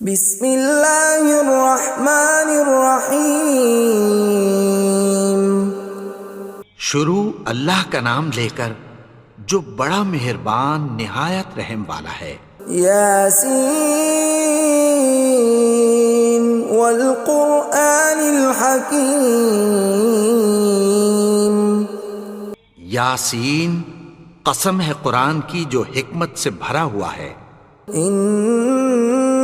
بسم اللہ الرحمن الرحیم۔ شروع اللہ کا نام لے کر جو بڑا مہربان نہایت رحم والا ہے۔ یاسین والقرآن الحکیم۔ یاسین، قسم ہے قرآن کی جو حکمت سے بھرا ہوا ہے۔ انک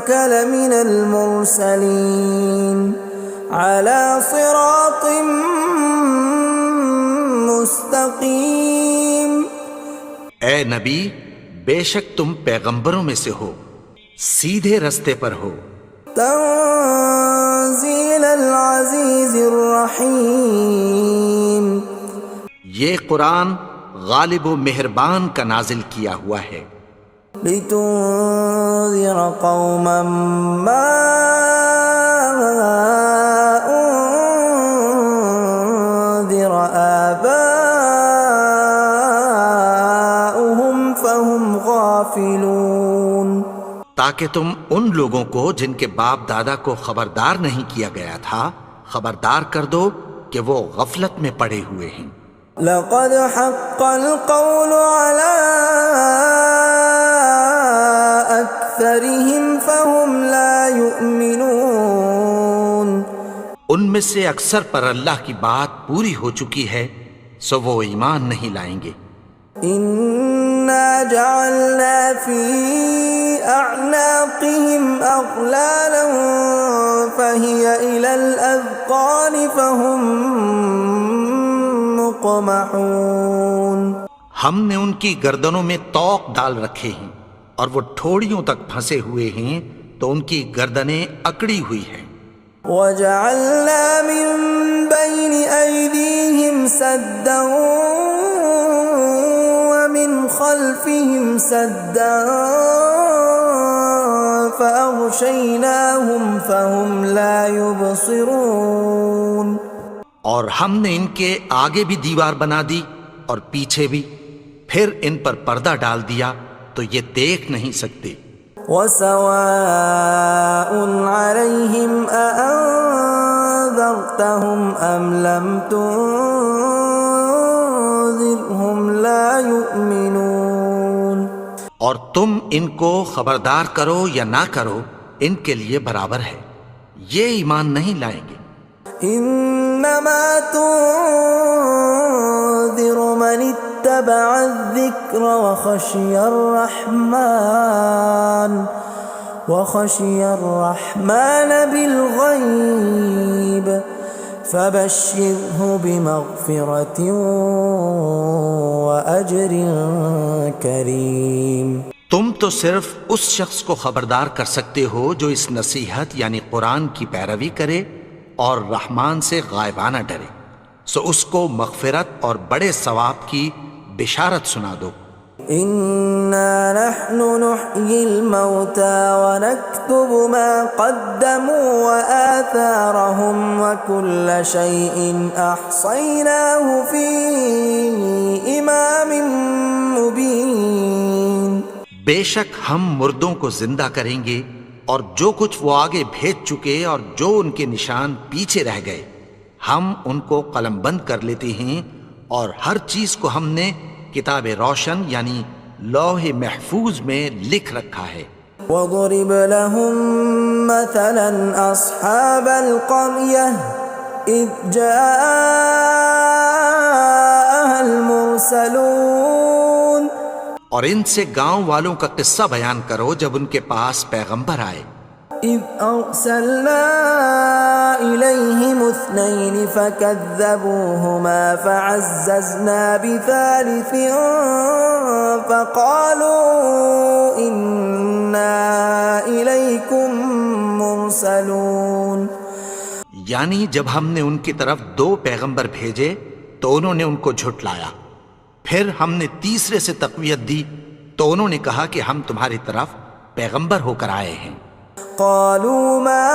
لمن المرسلین علی صراط مستقیم۔ اے نبی، بے شک تم پیغمبروں میں سے ہو، سیدھے رستے پر ہو۔ تنزیل العزیز الرحیم۔ یہ قرآن غالب و مہربان کا نازل کیا ہوا ہے۔ لتنذر قوما ما انذر آباؤهم فهم غافلون۔ تاکہ تم ان لوگوں کو جن کے باپ دادا کو خبردار نہیں کیا گیا تھا خبردار کر دو کہ وہ غفلت میں پڑے ہوئے ہیں۔ لقد حق القول على أكثرهم فهم لا يؤمنون۔ ان میں سے اکثر پر اللہ کی بات پوری ہو چکی ہے سو وہ ایمان نہیں لائیں گے۔ إنا جعلنا في أعناقهم أغلالا فهي إلى الأذقان فهم مقمحون۔ ہم نے ان کی گردنوں میں طوق ڈال رکھے ہیں اور وہ ٹھوڑیوں تک پھنسے ہوئے ہیں تو ان کی گردنیں اکڑی ہوئی ہیں۔ وَجَعَلْنَا مِن بَيْنِ أَيْدِيهِمْ سَدًّا وَمِنْ خَلْفِهِمْ سَدًّا فَأَغْشَيْنَاهُمْ فَهُمْ لَا يُبْصِرُونَ۔ اور ہم نے ان کے آگے بھی دیوار بنا دی اور پیچھے بھی، پھر ان پر پردہ ڈال دیا تو یہ دیکھ نہیں سکتے۔ وَسَوَاءٌ عَلَيْهِمْ أَأَنذَرْتَهُمْ أَمْ لَمْ تُنذِرْهُمْ لَا يُؤْمِنُونَ۔ اور تم ان کو خبردار کرو یا نہ کرو ان کے لیے برابر ہے، یہ ایمان نہیں لائیں گے۔ انما تنذر من اتبع الذکر وخشی الرحمن بالغیب فبشرہ بمغفرۃ واجر کریم۔ تم تو صرف اس شخص کو خبردار کر سکتے ہو جو اس نصیحت یعنی قرآن کی پیروی کرے اور رحمان سے غائبانہ ڈرے، سو اس کو مغفرت اور بڑے ثواب کی بشارت سنا دو۔ اِنَّا نَحْنُ نُحْيِي الْمَوْتَى وَنَكْتُبُ مَا قَدَّمُوا وَآثَارَهُمْ وَكُلَّ شَيْءٍ أَحْصَيْنَاهُ فِي إِمَامٍ مُبِينٍ۔ بے شک ہم مردوں کو زندہ کریں گے اور جو کچھ وہ آگے بھیج چکے اور جو ان کے نشان پیچھے رہ گئے ہم ان کو قلم بند کر لیتے ہیں، اور ہر چیز کو ہم نے کتاب روشن یعنی لوح محفوظ میں لکھ رکھا ہے۔ وَضُرِبْ لَهُم مَّثَلًا أَصْحَابَ الْقَرْيَةِ إِذْ جَاءَهَا الْمُرْسَلُونَ۔ اور ان سے گاؤں والوں کا قصہ بیان کرو جب ان کے پاس پیغمبر آئے۔ إِذْ أَرْسَلْنَا إِلَيْهِمُ اثْنَيْنِ فَكَذَّبُوهُمَا فَعَزَّزْنَا بِثَالِثٍ فَقَالُوا إِنَّا إِلَيْكُمْ مُرْسَلُونَ۔ یعنی جب ہم نے ان کی طرف دو پیغمبر بھیجے تو انہوں نے ان کو جھٹلایا، پھر ہم نے تیسرے سے تقویت دی تو انہوں نے کہا کہ ہم تمہاری طرف پیغمبر ہو کر آئے ہیں۔ قالوا ما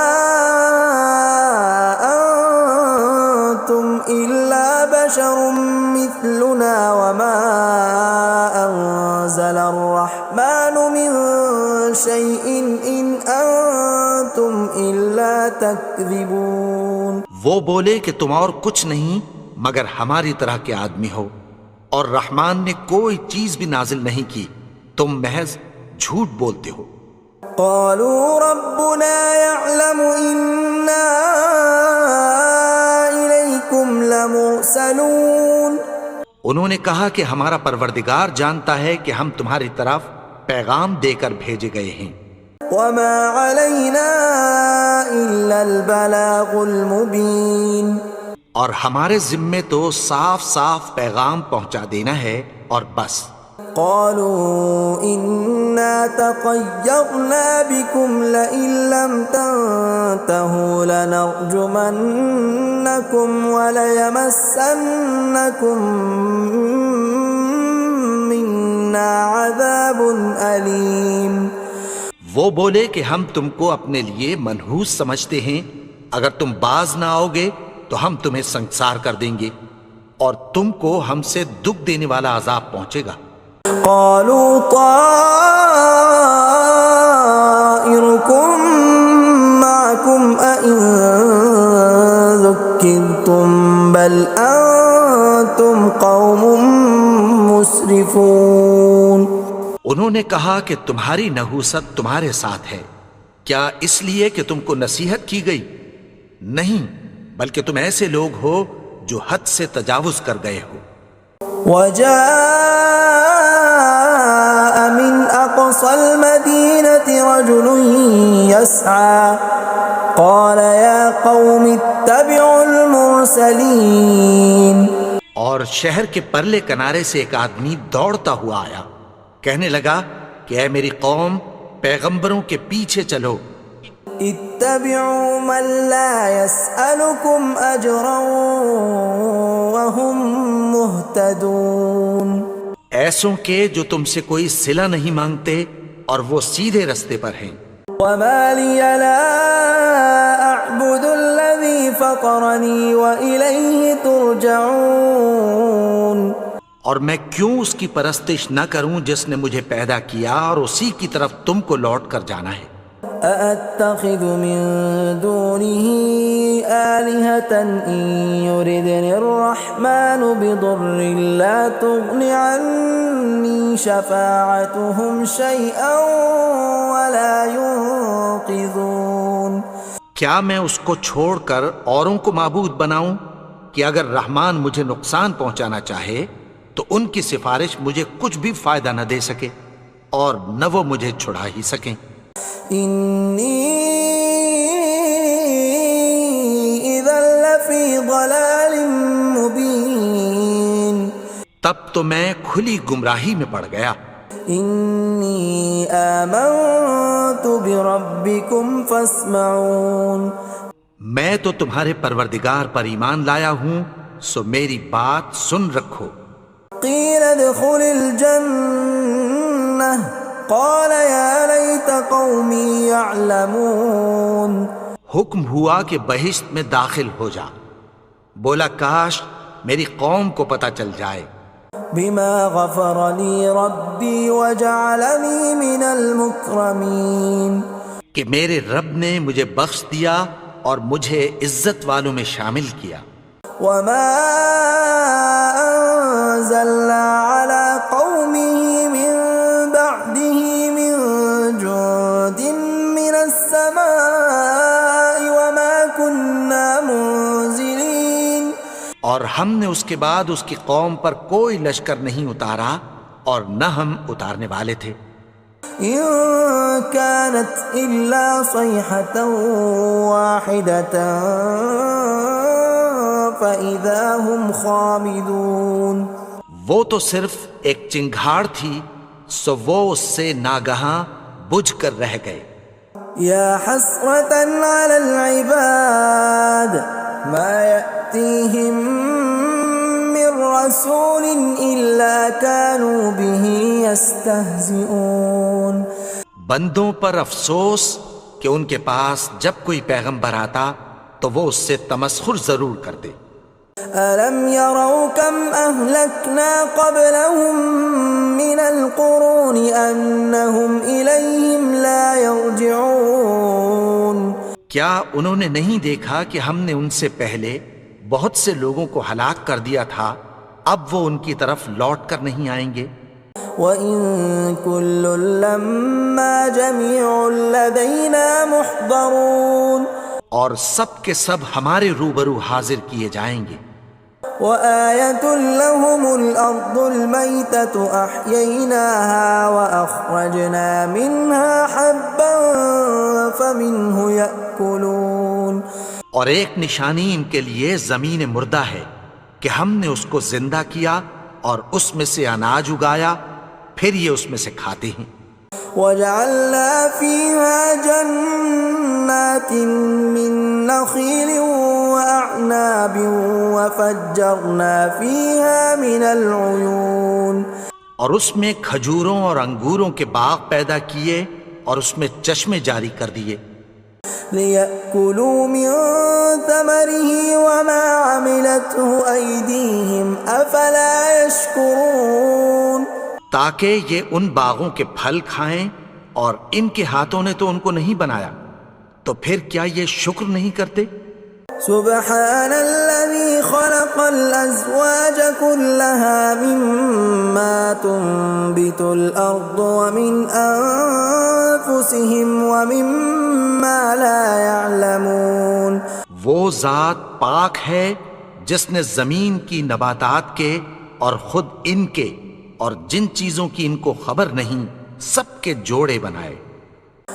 أنتم إلا بشر مثلنا وما أنزل الرحمن من شيء إن أنتم إلا تكذبون. وہ بولے کہ تم اور کچھ نہیں مگر ہماری طرح کے آدمی ہو، اور رحمان نے کوئی چیز بھی نازل نہیں کی، تم محض جھوٹ بولتے ہو۔ قالوا ربنا يعلم إنا إليكم لمرسلون. انہوں نے کہا کہ ہمارا پروردگار جانتا ہے کہ ہم تمہاری طرف پیغام دے کر بھیجے گئے ہیں۔ وما علينا إلا البلاغ المبين. اور ہمارے ذمے تو صاف صاف پیغام پہنچا دینا ہے اور بس۔ قالوا إنا تطيرنا بكم لئن لم تنتهوا لنرجمنكم وليمسنكم منا عذاب أليم. وہ بولے کہ ہم تم کو اپنے لیے منحوس سمجھتے ہیں، اگر تم باز نہ آؤ گے تو ہم تمہیں سنسار کر دیں گے اور تم کو ہم سے دکھ دینے والا عذاب پہنچے گا۔ قالوا طائركم معكم أئن ذكرتم بل أنتم قوم مسرفون. انہوں نے کہا کہ تمہاری نحوست تمہارے ساتھ ہے، کیا اس لیے کہ تم کو نصیحت کی گئی؟ نہیں، بلکہ تم ایسے لوگ ہو جو حد سے تجاوز کر گئے ہو۔ وجاء من أقصى المدينة رجل يسعى قال يا قوم اتبعوا المرسلين. اور شہر کے پرلے کنارے سے ایک آدمی دوڑتا ہوا آیا، کہنے لگا کہ اے میری قوم، پیغمبروں کے پیچھے چلو۔ اتبعوا من لا يسألكم أجرا وهم مهتدون. ایسوں کے جو تم سے کوئی صلہ نہیں مانگتے اور وہ سیدھے رستے پر ہیں۔ وما لي لا أعبد الذي فطرني وإليه ترجعون. اور میں کیوں اس کی پرستش نہ کروں جس نے مجھے پیدا کیا اور اسی کی طرف تم کو لوٹ کر جانا ہے۔ أأتخذ من دونه آلهة إن يردني الرحمن بضر لا تغن عني شفاعتهم شيئا ولا ينقذون. کیا میں اس کو چھوڑ کر اوروں کو معبود بناؤں کہ اگر رحمان مجھے نقصان پہنچانا چاہے تو ان کی سفارش مجھے کچھ بھی فائدہ نہ دے سکے اور نہ وہ مجھے چھڑا ہی سکیں۔ إني إذا لفي ضلال مبين. تب تو میں کھلی گمراہی میں پڑ گیا۔ إني آمنت بربكم فاسمعون. میں تو تمہارے پروردگار پر ایمان لایا ہوں، سو میری بات سن رکھو۔ قيل ادخل الجنة قال يا ليت قومي يعلمون. حکم ہوا کہ بہشت میں داخل ہو جا، بولا کاش میری قوم کو پتہ چل جائے۔ بما غفر لي ربي وجعلني من المكرمين. کہ میرے رب نے مجھے بخش دیا اور مجھے عزت والوں میں شامل کیا۔ وما أنزلنا على قومه من بعده من جند من السماء وما كنا منزلين. اور ہم نے اس کے بعد اس کی قوم پر کوئی لشکر نہیں اتارا اور نہ ہم اتارنے والے تھے۔ إن كانت إلا صيحة واحدة فإذا هم خامدون. وہ تو صرف ایک چنگھاڑ تھی، سو وہ اس سے ناگہاں بجھ کر رہ گئے۔ يا حسرة على العباد ما يأتيهم من رسول إلا كانوا به يستهزئون. بندوں پر افسوس کہ ان کے پاس جب کوئی پیغمبر آتا تو وہ اس سے تمسخر ضرور کرتے۔ أَلَمْ يَرَوْا كَمْ أَهْلَكْنَا قَبْلَهُمْ مِنَ الْقُرُونِ أَنَّهُمْ إِلَيْهِمْ لَا يَرْجِعُونَ کیا انہوں نے نہیں دیکھا کہ ہم نے ان سے پہلے بہت سے لوگوں کو ہلاک کر دیا تھا، اب وہ ان کی طرف لوٹ کر نہیں آئیں گے؟ وَإِن كُلٌّ لَّمَّا جَمِيعٌ لَّدَيْنَا مُحْضَرُونَ اور سب کے سب ہمارے روبرو حاضر کیے جائیں گے۔ وَآيَةٌ لَّهُمُ الْأَرْضُ الْمَيْتَةُ أَحْيَيْنَاهَا وَأَخْرَجْنَا مِنْهَا حَبًّا فَمِنْهُ يَأْكُلُونَ اور ایک نشانی ان کے لیے زمین مردہ ہے کہ ہم نے اس کو زندہ کیا اور اس میں سے اناج اگایا، پھر یہ اس میں سے کھاتے ہیں۔ وَجَعَلْنَا فِيهَا جَنَّاتٍ مِّن نَّخِيلٍ وَأَعْنَابٍ وَفَجَّرْنَا فِيهَا مِنَ الْعُيُونِ اور اس میں کھجوروں اور انگوروں کے باغ پیدا کیے اور اس میں چشمے جاری کر دیے، لِيَأْكُلُوا مِن ثَمَرِهِ وَمَا عَمِلَتْهُ أَيْدِيهِمْ أَفَلَا يَشْكُرُونَ تاکہ یہ ان باغوں کے پھل کھائیں، اور ان کے ہاتھوں نے تو ان کو نہیں بنایا، تو پھر کیا یہ شکر نہیں کرتے؟ سبحان الذي خلق الأزواج كلها مما تنبت الأرض ومن أنفسهم ومما لا يعلمون وہ ذات پاک ہے جس نے زمین کی نباتات کے اور خود ان کے اور جن چیزوں کی ان کو خبر نہیں سب کے جوڑے بنائے۔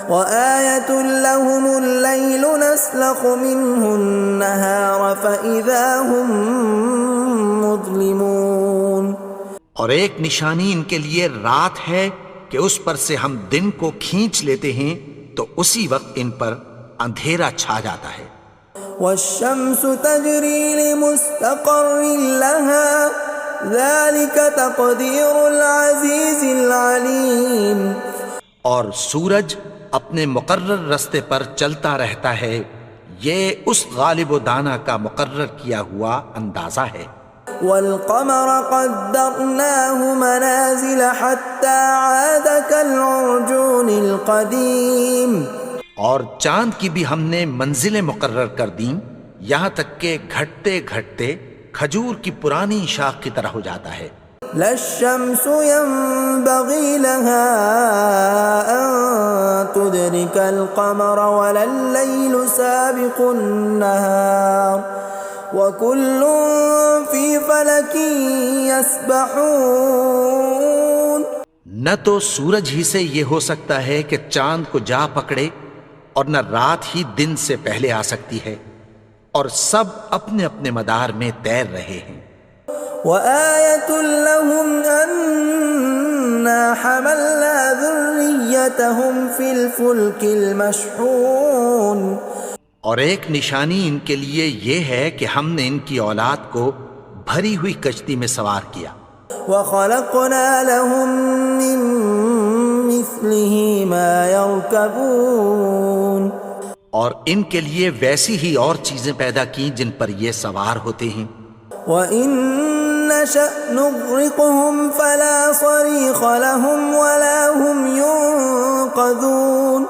وَآيَةٌ لَّهُمُ اللَّيْلُ نَسْلَخُ مِنْهُ النَّهَارَ فَإِذَا هُمْ مُظْلِمُونَ اور ایک نشانی ان کے لیے رات ہے کہ اس پر سے ہم دن کو کھینچ لیتے ہیں تو اسی وقت ان پر اندھیرا چھا جاتا ہے۔ وَالشَّمْسُ تَجْرِي لِمُسْتَقَرٍّ لَّهَا ذَلِكَ تَقْدِيرُ الْعَزِيزِ الْعَلِيمِ اور سورج اپنے مقرر رستے پر چلتا رہتا ہے، یہ اس غالب و دانا کا مقرر کیا ہوا اندازہ ہے۔ وَالْقَمَرَ قَدَّرْنَاهُ مَنَازِلَ حَتَّى عَادَ كَالْعُرْجُونِ الْقَدِيمِ اور چاند کی بھی ہم نے منزلیں مقرر کر دیں، یہاں تک کہ گھٹتے گھٹتے کھجور کی پرانی شاخ کی طرح ہو جاتا ہے۔ لا الشمس ينبغي لها أن تدرك القمر ولا الليل سابق النهار وكل في فلك يسبحون نہ تو سورج ہی سے یہ ہو سکتا ہے کہ چاند کو جا پکڑے، اور نہ رات ہی دن سے پہلے آ سکتی ہے، اور سب اپنے اپنے مدار میں تیر رہے ہیں۔ وَآيَةٌ لَّهُمْ أَنَّا حَمَلْنَا ذُرِّيَّتَهُمْ فِي الْفُلْكِ الْمَشْحُونِ اور ایک نشانی ان کے لیے یہ ہے کہ ہم نے ان کی اولاد کو بھری ہوئی کشتی میں سوار کیا۔ وَخَلَقْنَا لَهُم مِّن مِّثْلِهِ مَا يَرْكَبُونَ اور ان کے لیے ویسی ہی اور چیزیں پیدا کی جن پر یہ سوار ہوتے ہیں۔ وَإِن نَّشَأْ نُغْرِقْهُمْ فَلَا صَرِيخَ لَهُمْ وَلَا هُمْ يُنقَذُونَ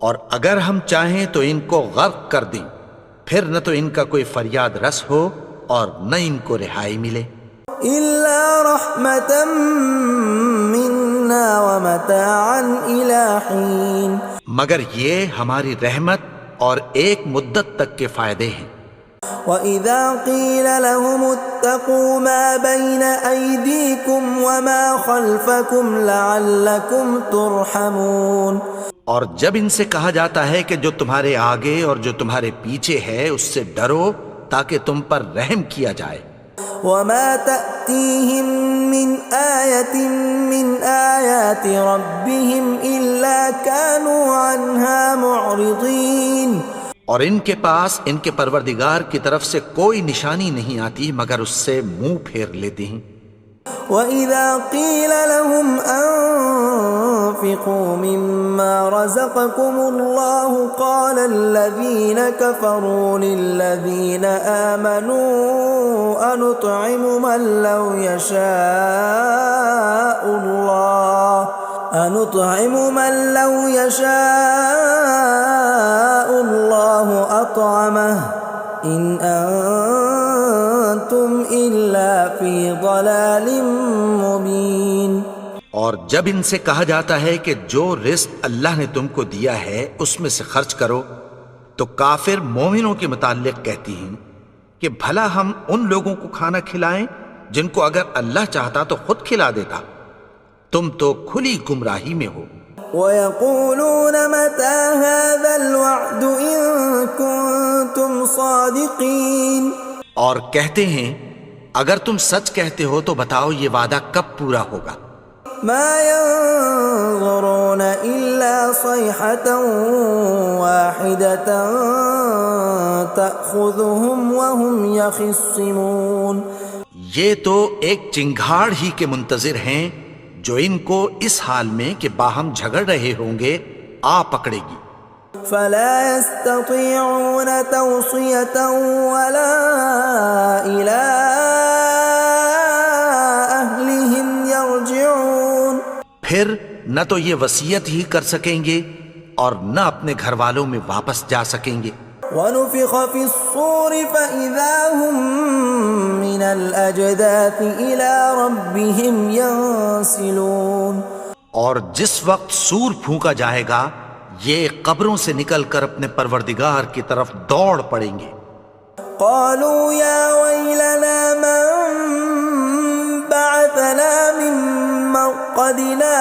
اور اگر ہم چاہیں تو ان کو غرق کر دیں، پھر نہ تو ان کا کوئی فریاد رس ہو اور نہ ان کو رہائی ملے۔ إِلَّا رَحْمَةً مِّنَّا وَمَتَاعًا إِلَىٰ حِينٍ مگر یہ ہماری رحمت اور ایک مدت تک کے فائدے ہیں۔ وَإِذَا قِيلَ لَهُمُ اتَّقُوا مَا بَيْنَ أَيْدِيكُمْ وَمَا خَلْفَكُمْ لَعَلَّكُمْ تُرْحَمُونَ اور جب ان سے کہا جاتا ہے کہ جو تمہارے آگے اور جو تمہارے پیچھے ہے اس سے ڈرو تاکہ تم پر رحم کیا جائے۔ وَمَا تَأْتِيهِم مِّنْ آيَةٍ مِّنْ آيَاتِ رَبِّهِمْ إِلَّا كَانُوا عَنْهَا مُعْرِضِينَ اور ان کے پاس ان کے پروردگار کی طرف سے کوئی نشانی نہیں آتی مگر اس سے منہ پھیر لیتے ہیں۔ وَإِذَا قِيلَ لَهُمْ وأنفقوا مما رزقكم الله قال الذين كفروا للذين آمنوا أنطعم من لو يشاء الله أطعمه إن أنتم إلا في ضلال مبين۔ اور جب ان سے کہا جاتا ہے کہ جو رزق اللہ نے تم کو دیا ہے اس میں سے خرچ کرو، تو کافر مومنوں کے متعلق کہتی ہیں کہ بھلا ہم ان لوگوں کو کھانا کھلائیں جن کو اگر اللہ چاہتا تو خود کھلا دیتا، تم تو کھلی گمراہی میں ہو۔ وَيَقُولُونَ مَتَى هَذَا الْوَعْدُ إِن كُنتُمْ صَادِقِينَ، اور کہتے ہیں اگر تم سچ کہتے ہو تو بتاؤ یہ وعدہ کب پورا ہوگا۔ مَا يَنظُرُونَ إِلَّا صَيْحَةً وَاحِدَةً تَأْخُذُهُمْ وَهُمْ يَخِصِّمُونَ، یہ تو ایک چنگھاڑ ہی کے منتظر ہیں جو ان کو اس حال میں کہ باہم جھگڑ رہے ہوں گے آ پکڑے گی۔ فَلَا يَسْتَطِيعُونَ تَوْصِيَةً وَلَا إِلَىٰ أَهْلِهِمْ يَرْجِعُونَ، پھر نہ تو یہ وصیت ہی کر سکیں گے اور نہ اپنے گھر والوں میں واپس جا سکیں گے۔ وَنُفِخَ فِي الصُّورِ فَإِذَا هُم مِّنَ الْأَجْدَاثِ إِلَىٰ رَبِّهِمْ يَنسِلُونَ، اور جس وقت سور پھونکا جائے گا یہ قبروں سے نکل کر اپنے پروردگار کی طرف دوڑ پڑیں گے۔ قالوا يا ويلنا من بعثنا من مرقدنا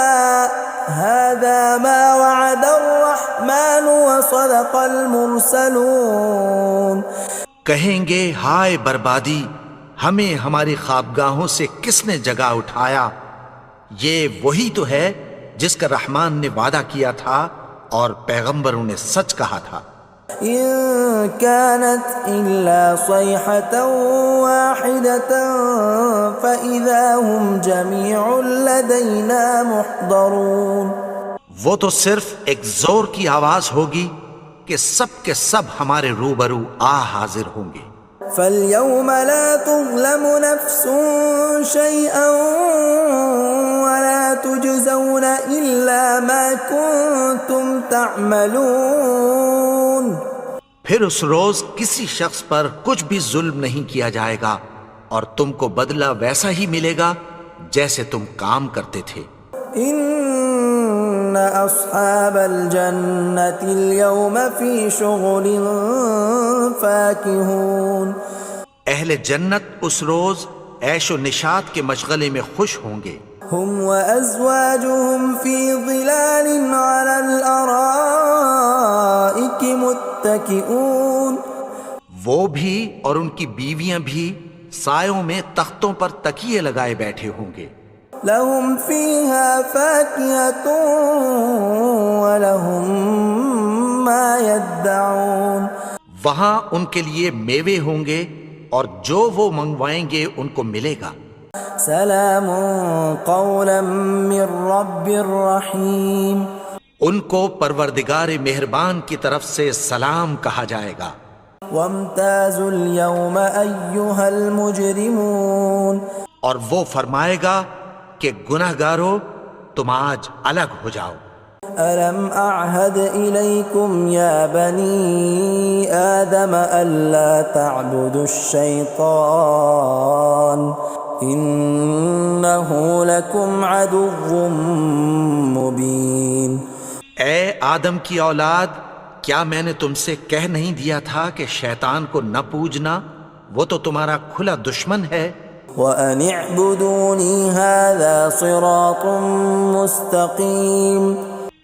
هذا ما وعد الرحمن وصدق المرسلون، کہیں گے ہائے بربادی، ہمیں ہماری خوابگاہوں سے کس نے جگا اٹھایا، یہ وہی تو ہے جس کا رحمان نے وعدہ کیا تھا اور پیغمبروں نے سچ کہا تھا۔ إن كانت إلا صيحة واحدة فإذا هم جميع لدينا محضرون، وہ تو صرف ایک زور کی آواز ہوگی کہ سب کے سب ہمارے روبرو آ حاضر ہوں گے۔ فاليوم لا تظلم نفس شيئا ولا تجزون إلا ما كنتم تعملون، پھر اس روز کسی شخص پر کچھ بھی ظلم نہیں کیا جائے گا اور تم کو بدلہ ویسا ہی ملے گا جیسے تم کام کرتے تھے۔ ان اصحاب الجنة اليوم في شغل فاكهون، اہل جنت اس روز عیش و نشاط کے مشغلے میں خوش ہوں گے۔ هم وازواجهم في ظلال على الارائك متكئون، وہ بھی اور ان کی بیویاں بھی سایوں میں تختوں پر تکیے لگائے بیٹھے ہوں گے۔ لهم فيها فاكهة ولهم ما يدعون، وہاں ان کے لیے میوے ہوں گے اور جو وہ منگوائیں گے ان کو ملے گا۔ سلام قولا من رب رحیم، ان کو پروردگار مہربان کی طرف سے سلام کہا جائے گا۔ وامتازوا اليوم ایھا المجرمون، اور وہ فرمائے گا کہ گنہگارو تم آج الگ ہو جاؤ۔ ألم أعهد إليكم يا بني آدم ألا تعبدوا الشيطان إنه لكم عدو مبين، اے آدم کی اولاد، کیا میں نے تم سے کہہ نہیں دیا تھا کہ شیطان کو نہ پوجنا، وہ تو تمہارا کھلا دشمن ہے۔ وَأَنِ اعْبُدُونِي هَذَا صِرَاطٌ مُسْتَقِيمٌ،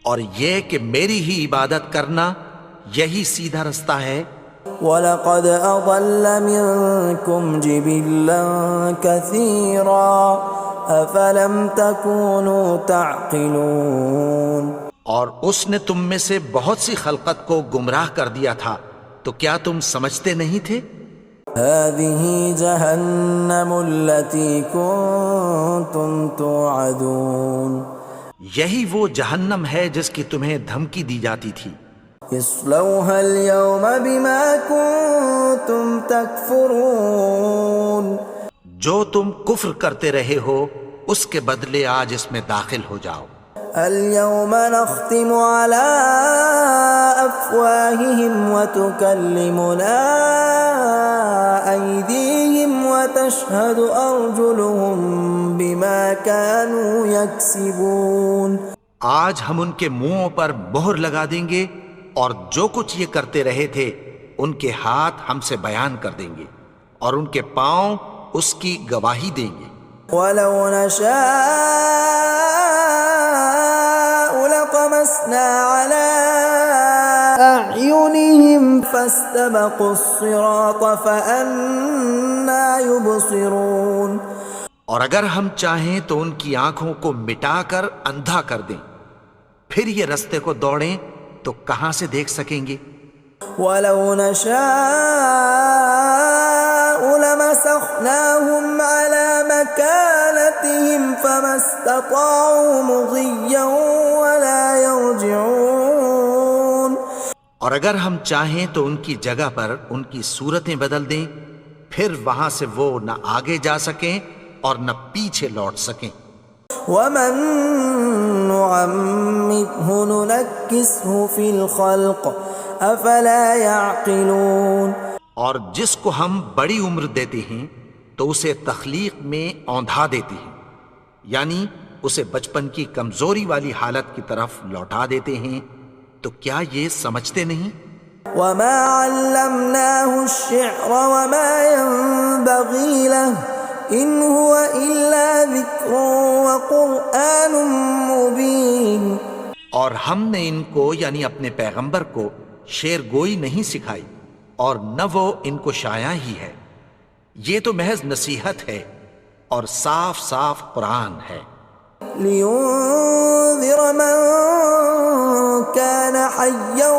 اور یہ کہ میری ہی عبادت کرنا یہی سیدھا رستہ ہے۔ وَلَقَدْ أَضَلَّ مِنْكُمْ جِبِلًّا كَثِيرًا أَفَلَمْ تَكُونُوا تَعْقِلُونَ، اور اس نے تم میں سے بہت سی خلقت کو گمراہ کر دیا تھا، تو کیا تم سمجھتے نہیں تھے؟ هَذِهِ جَهَنَّمُ الَّتِي كُنْتُمْ تُوعَدُونَ، یہی وہ جہنم ہے جس کی تمہیں دھمکی دی جاتی تھی. اصلوها اليوم بما كنتم تكفرون. جو تم کفر کرتے رہے ہو اس کے بدلے آج اس میں داخل ہو جاؤ. اليوم نختم على أفواههم وتكلمنا أيديهم وتشهد أرجلهم بما كانوا يكسبون. آج ہم ان کے منہوں پر مہر لگا دیں گے اور جو کچھ یہ کرتے رہے تھے ان کے ہاتھ ہم سے بیان کر دیں گے اور ان کے پاؤں اس کی گواہی دیں گے. ولو نشاء لطمسنا على أعينهم فاستبقوا الصراط فأنى يبصرون. اور اگر ہم چاہیں تو ان کی آنکھوں کو مٹا کر اندھا کر دیں، پھر یہ رستے کو دوڑیں تو کہاں سے دیکھ سکیں گے. ولو نشاء لمسخناهم على مكانتهم فما استطاعوا مضيا ولا يرجعون. اور اگر ہم چاہیں تو ان کی جگہ پر ان کی صورتیں بدل دیں، پھر وہاں سے وہ نہ آگے جا سکیں اور نہ پیچھے لوٹ سکیں. ومن نعمره ننكسه في الخلق افلا يعقلون. اور جس کو ہم بڑی عمر دیتے ہیں تو اسے تخلیق میں اوندھا دیتے ہیں، یعنی اسے بچپن کی کمزوری والی حالت کی طرف لوٹا دیتے ہیں. تو کیا یہ سمجھتے نہیں؟ وما علمناه الشعر وما ينبغي له ان هو الا ذکر وقرآن مبین. اور ہم نے ان کو یعنی اپنے پیغمبر کو شعر گوئی نہیں سکھائی اور نہ وہ ان کو شایع ہی ہے، یہ تو محض نصیحت ہے اور صاف صاف قرآن ہے. لينذر من كان حيا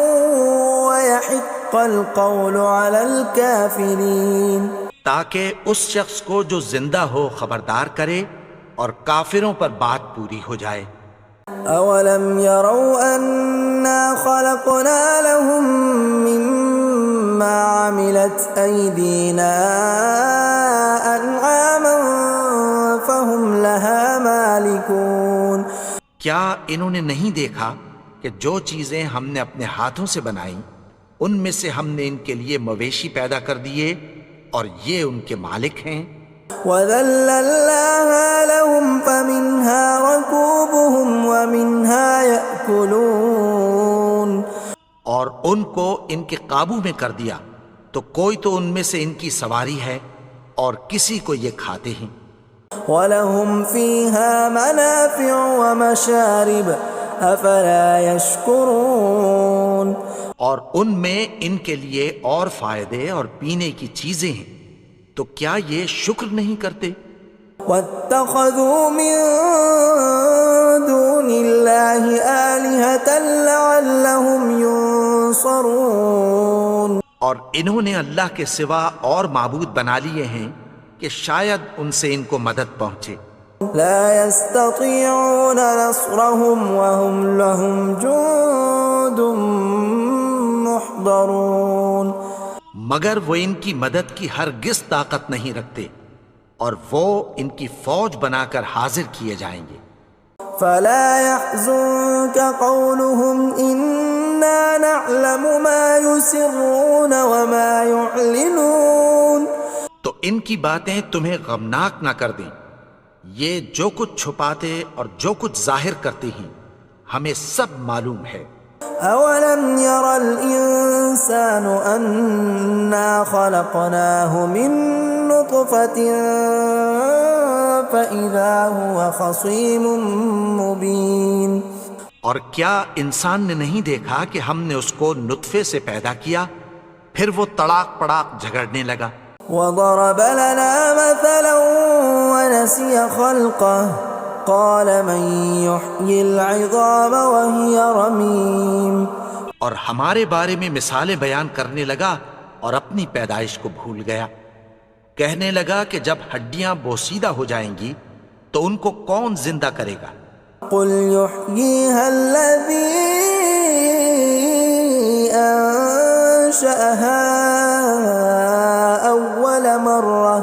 ويحق القول على الكافرين. تاکہ اس شخص کو جو زندہ ہو خبردار کرے اور کافروں پر بات پوری ہو جائے. اولم يروا انا خلقنا لهم مما عملت ايدينا انعاما فهم لها مالكون. کیا انہوں نے نہیں دیکھا کہ جو چیزیں ہم نے اپنے ہاتھوں سے بنائیں ان میں سے ہم نے ان کے لیے مویشی پیدا کر دیے اور یہ ان کے مالک ہیں. وَذَلَّلْنَاهَا لَهُمْ فَمِنْهَا رَكُوبُهُمْ وَمِنْهَا يَأْكُلُونَ. اور ان کو ان کے قابو میں کر دیا تو کوئی تو ان میں سے ان کی سواری ہے اور کسی کو یہ کھاتے ہیں. وَلَهُمْ فِيهَا مَنَافِعُ وَمَشَارِبُ أَفَلَا يَشْكُرُونَ. اور ان میں ان کے لیے اور فائدے اور پینے کی چیزیں ہیں، تو کیا یہ شکر نہیں کرتے؟ وَاتَّخَذُوا مِن دُونِ اللَّهِ آلِهَةً لَعَلَّهُمْ يُنصَرُونَ. اور انہوں نے اللہ کے سوا اور معبود بنا لیے ہیں کہ شاید ان سے ان کو مدد پہنچے. لا يستطيعون نصرهم وهم لهم جند محضرون. مگر وہ ان کی مدد کی ہرگز طاقت نہیں رکھتے اور وہ ان کی فوج بنا کر حاضر کیے جائیں گے. فلا يحزنك قولهم إنا نعلم ما يسرون وما يعلنون. تو ان کی باتیں تمہیں غمناک نہ کر دیں، یہ جو کچھ چھپاتے اور جو کچھ ظاہر کرتے ہیں ہمیں سب معلوم ہے. أولم ير الإنسان أنا خلقناه من نطفة فإذا هو خصيم مبين. اور کیا انسان نے نہیں دیکھا کہ ہم نے اس کو نطفے سے پیدا کیا پھر وہ تڑاک پڑاک جھگڑنے لگا. وضرب لنا مثلا ونسي خلقه قال من يحيي العظام وهي رميم. اور ہمارے بارے میں مثالیں بیان کرنے لگا اور اپنی پیدائش کو بھول گیا. کہنے لگا کہ جب ہڈیاں بوسیدہ ہو جائیں گی تو ان کو کون زندہ کرے گا قل يحييها الذي أنشأها أول مرة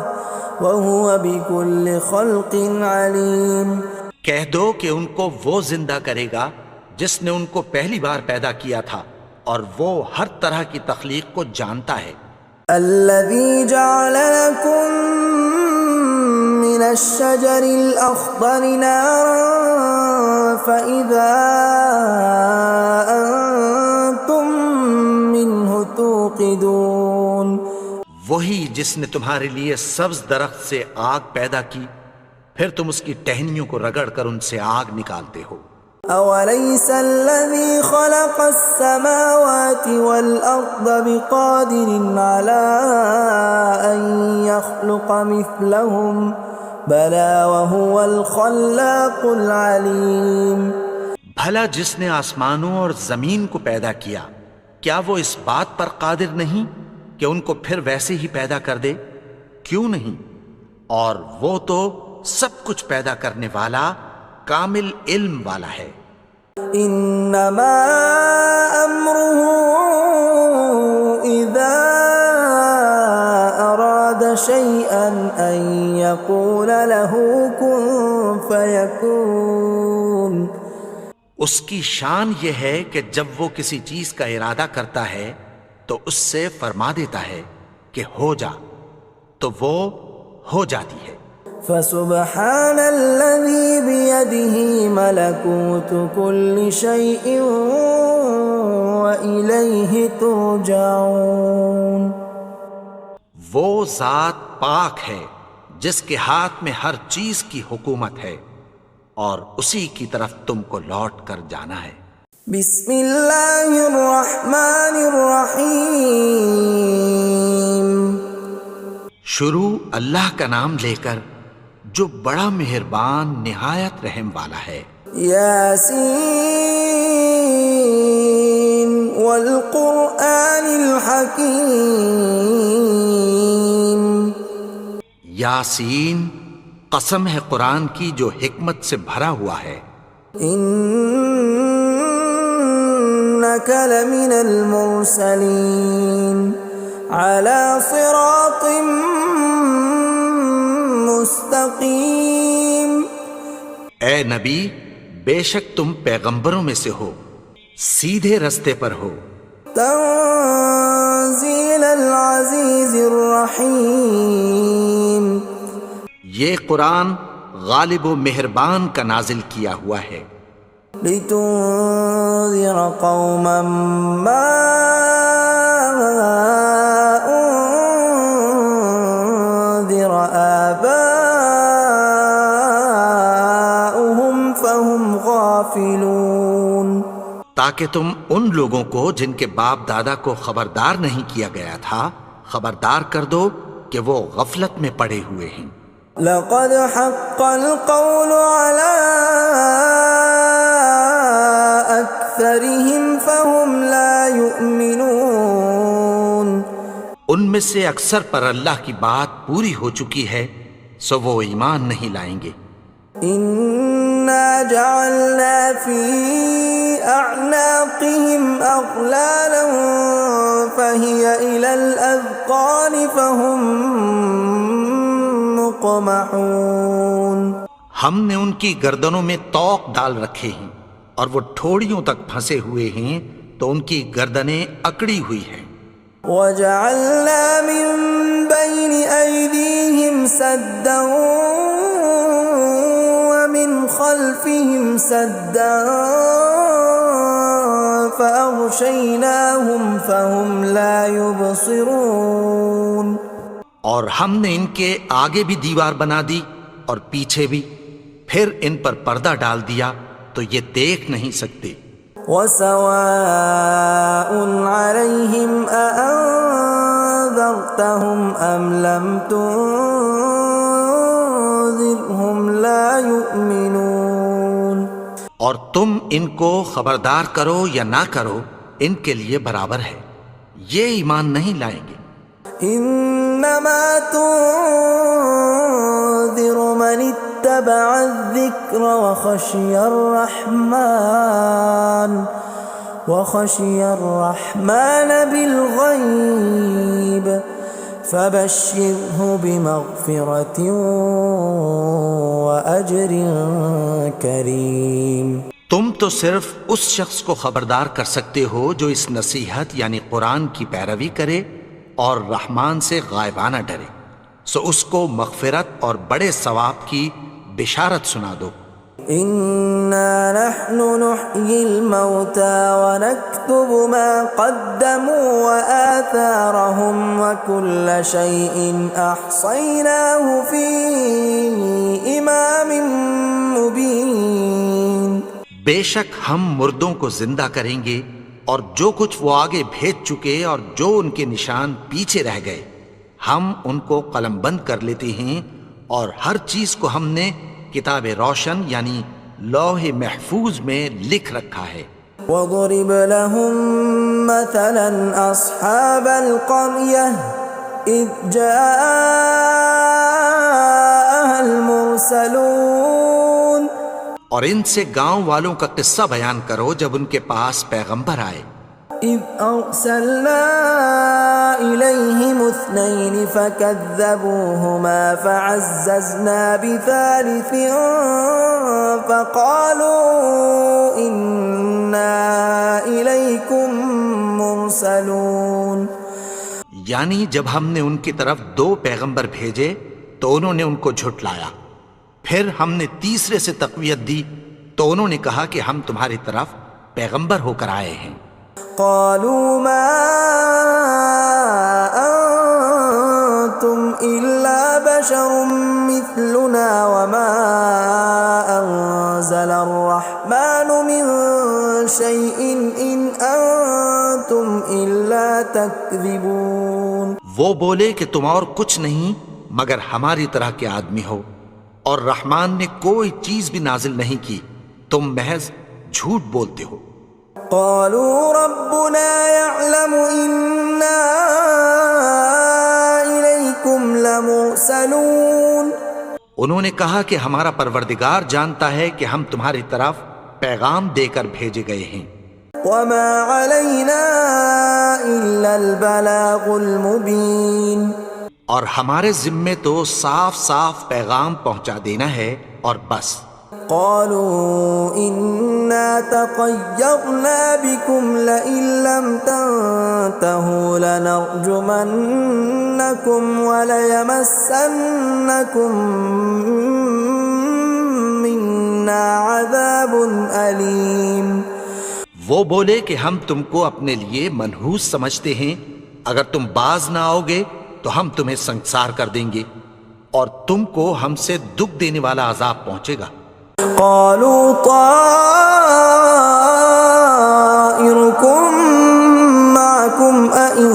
وهو بكل خلق عليم۔ کہہ دو کہ ان کو وہ زندہ کرے گا جس نے ان کو پہلی بار پیدا کیا تھا، اور وہ ہر طرح کی تخلیق کو جانتا ہے۔ الذي جعل لكم من الشجر الأخضر نارا فإذا أنتم منه توقدون۔ وہی جس نے تمہارے لیے سبز درخت سے آگ پیدا کی، پھر تم اس کی ٹہنیوں کو رگڑ کر ان سے آگ نکالتے ہو۔ أوليس الذي خلق السماوات والأرض بقادر على أن يخلق مثلهم بلى وهو الخلاق العليم۔ بھلا جس نے آسمانوں اور زمین کو پیدا کیا، کیا وہ اس بات پر قادر نہیں کہ ان کو پھر ویسے ہی پیدا کر دے؟ کیوں نہیں؟ اور وہ تو سب کچھ پیدا کرنے والا، کامل علم والا ہے۔ انما امره اذا اراد شيئا ان يقول له كن فيكون۔ اس کی شان یہ ہے کہ جب وہ کسی چیز کا ارادہ کرتا ہے تو اس سے فرما دیتا ہے کہ ہو جا، تو وہ ہو جاتی ہے۔ فسبحان الذي بيده ملكوت كل شيء وإليه ترجعون۔ وہ ذات پاک ہے جس کے ہاتھ میں ہر چیز کی حکومت ہے، اور اسی کی طرف تم کو لوٹ کر جانا ہے۔ بسم اللہ الرحمن الرحیم۔ شروع اللہ کا نام لے کر جو بڑا مہربان نہایت رحم والا ہے۔ یاسین والقرآن الحکیم۔ یاسین، قسم ہے قرآن کی جو حکمت سے بھرا ہوا ہے۔ انک لمن المرسلین علی صراط مستقیم۔ اے نبی، بے شک تم پیغمبروں میں سے ہو، سیدھے رستے پر ہو۔ تنزیل العزیز الرحیم۔ یہ قرآن غالب و مہربان کا نازل کیا ہوا ہے۔ لتنذر قوما ما انذر آباؤهم فهم غافلون۔ تاکہ تم ان لوگوں کو جن کے باپ دادا کو خبردار نہیں کیا گیا تھا خبردار کر دو کہ وہ غفلت میں پڑے ہوئے ہیں۔ لقد حق القول على أكثرهم فهم لا يؤمنون۔ ان میں سے اکثر پر اللہ کی بات پوری ہو چکی ہے، سو وہ ایمان نہیں لائیں گے۔ إنا جعلنا في أعناقهم أغلالا فهي إلى الأذقان فهم مقمحون۔ ہم نے ان کی گردنوں میں طوق ڈال رکھے ہیں اور وہ ٹھوڑیوں تک پھنسے ہوئے ہیں، تو ان کی گردنیں اکڑی ہوئی ہیں۔ وجعلنا من بين أيديهم سدا ومن خلفهم سدا فأغشيناهم فهم لا يبصرون۔ اور ہم نے ان کے آگے بھی دیوار بنا دی اور پیچھے بھی، پھر ان پر پردہ ڈال دیا تو یہ دیکھ نہیں سکتے۔ وسواء عليهم أأنذرتهم أم لم تنذرهم لا يؤمنون۔ اور تم ان کو خبردار کرو یا نہ کرو، ان کے لیے برابر ہے، یہ ایمان نہیں لائیں گے۔ إنما تنذر من اتبع الذكر وخشي الرحمن بالغيب فبشره بمغفرة وأجر كريم۔ تم تو صرف اس شخص کو خبردار کر سکتے ہو جو اس نصیحت یعنی قرآن کی پیروی کرے اور رحمان سے غائبانہ ڈرے، سو اس کو مغفرت اور بڑے ثواب کی بشارت سنا دو۔ إنا نحن نحيي الموتى ونكتب ما قدموا وآثارهم وكل شيء أحصيناه في إمام مبين۔ بے شک ہم مردوں کو زندہ کریں گے اور جو کچھ وہ آگے بھیج چکے اور جو ان کے نشان پیچھے رہ گئے ہم ان کو قلم بند کر لیتے ہیں، اور ہر چیز کو ہم نے کتاب روشن یعنی لوح محفوظ میں لکھ رکھا ہے۔ وَضْرِبْ لَهُمْ مَثَلًا أَصْحَابَ الْقَرْيَةِ إِذْ جَاءَهَا الْمُرْسَلُونَ، اور ان سے گاؤں والوں کا قصہ بیان کرو جب ان کے پاس پیغمبر آئے۔ إِذْ أَرْسَلْنَا إِلَيْهِمُ اثْنَيْنِ فَكَذَّبُوهُمَا فَعَزَّزْنَا بِثَالِثٍ فَقَالُوا إِنَّا إِلَيْكُمْ مُرْسَلُونَ۔ یعنی جب ہم نے ان کی طرف 2 پیغمبر بھیجے تو انہوں نے ان کو جھٹلایا، پھر ہم نے تیسرے سے تقویت دی تو انہوں نے کہا کہ ہم تمہاری طرف پیغمبر ہو کر آئے ہیں۔ قالوا ما أنتم إلا بشر مثلنا وما أنزل الرحمن من شيء إن أنتم إلا تكذبون۔ وہ بولے کہ تم اور کچھ نہیں مگر ہماری طرح کے آدمی ہو، اور رحمان نے کوئی چیز بھی نازل نہیں کی، تم محض جھوٹ بولتے ہو۔ قالوا ربنا يعلم إنا إليكم لمرسلون۔ انہوں نے کہا کہ ہمارا پروردگار جانتا ہے کہ ہم تمہاری طرف پیغام دے کر بھیجے گئے ہیں۔ وما علينا إلا البلاغ المبين۔ اور ہمارے ذمے تو صاف صاف پیغام پہنچا دینا ہے اور بس۔ قالوا إنا تطيرنا بكم لئن لم تنتهوا لنرجمنكم وليمسنكم منا عذاب أليم۔ وہ بولے کہ ہم تم کو اپنے لیے منحوس سمجھتے ہیں، اگر تم باز نہ آؤ گے تو ہم تمہیں سنگسار کر دیں گے اور تم کو ہم سے دکھ دینے والا عذاب پہنچے گا۔ قالوا طائركم معكم أئن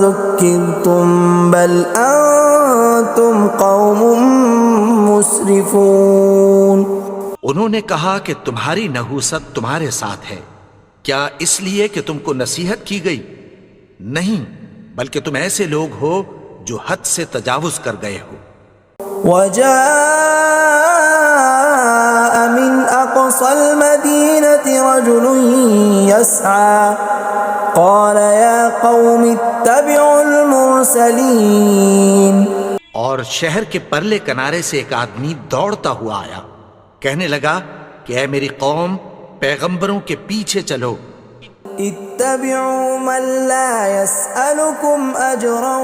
ذكرتم بل أنتم قوم مسرفون۔ انہوں نے کہا کہ تمہاری نحوست تمہارے ساتھ ہے، کیا اس لیے کہ تم کو نصیحت کی گئی؟ نہیں، بلکہ تم ایسے لوگ ہو جو حد سے تجاوز کر گئے ہو۔ وجاء من أقصى المدينة رجل يسعى قال يا قوم اتبعوا المرسلين۔ اور شہر کے پرلے کنارے سے ایک آدمی دوڑتا ہوا آیا، کہنے لگا کہ اے میری قوم، پیغمبروں کے پیچھے چلو۔ اتبعوا من لا يسألكم أجرا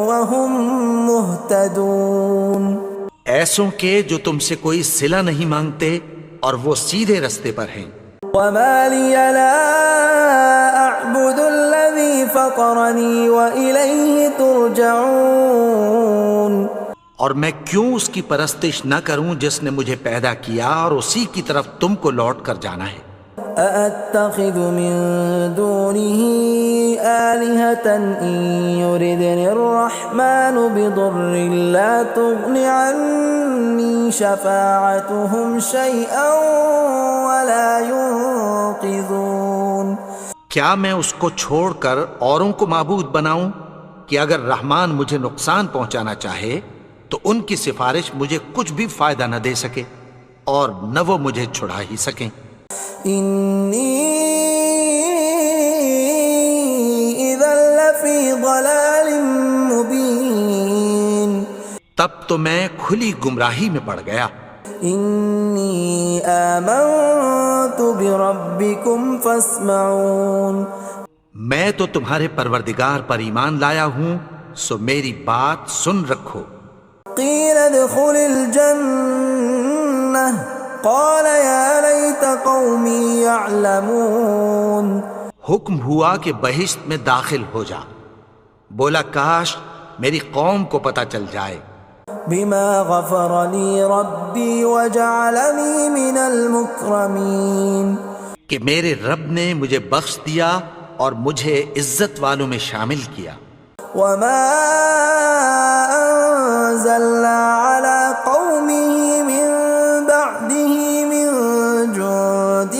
وهم مهتدون۔ ایسوں کے جو تم سے کوئی صلہ نہیں مانگتے اور وہ سیدھے رستے پر ہیں۔ وما لي لا أعبد الذي فطرني وإليه ترجعون۔ اور میں کیوں اس کی پرستش نہ کروں جس نے مجھے پیدا کیا اور اسی کی طرف تم کو لوٹ کر جانا ہے۔ أأتخذ من دونه آلهة إن يردني الرحمن بضر لا تغن عني شفاعتهم شيئا ولا ينقذون۔ کیا میں اس کو چھوڑ کر اوروں کو معبود بناؤں کہ اگر رحمان مجھے نقصان پہنچانا چاہے تو ان کی سفارش مجھے کچھ بھی فائدہ نہ دے سکے اور نہ وہ مجھے چھڑا ہی سکیں۔ انی اذا لفی ضلال مبین، تب تو میں کھلی گمراہی میں پڑ گیا۔ انی آمنت بربکم فاسمعون، میں تو تمہارے پروردگار پر ایمان لایا ہوں، سو میری بات سن رکھو۔ قیل ادخل الجنہ قال یا لیت قومی یعلمون، حکم ہوا کہ بہشت میں داخل ہو جا، بولا کاش میری قوم کو پتہ چل جائے۔ بما غفر لی ربی وجعلنی من المکرمین، کہ میرے رب نے مجھے بخش دیا اور مجھے عزت والوں میں شامل کیا۔ وما انزلنا على قومه من بعده من جند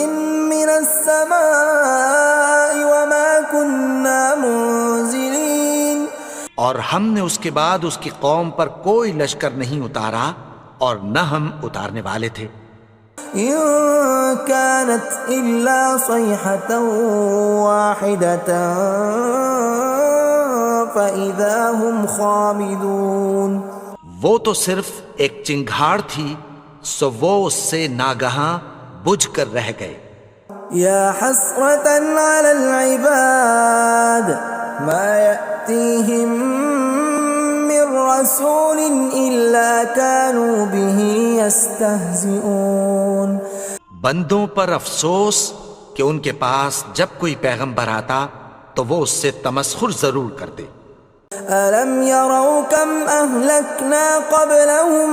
من السماء وما كنا منزلين، اور ہم نے اس کے بعد اس کی قوم پر کوئی لشکر نہیں اتارا اور نہ ہم اتارنے والے تھے۔ إن كانت إلا صيحة واحدة فإذا هم خامدون، وہ تو صرف ایک چنگھاڑ تھی، سو وہ اس سے ناگہاں بجھ کر رہ گئے۔ يا حسرة على العباد ما يأتيهم من رسول إلا كانوا به يستهزئون، بندوں پر افسوس کہ ان کے پاس جب کوئی پیغمبر آتا تو وہ اس سے تمسخر ضرور کرتے۔ ألم يروا كم أهلكنا قبلهم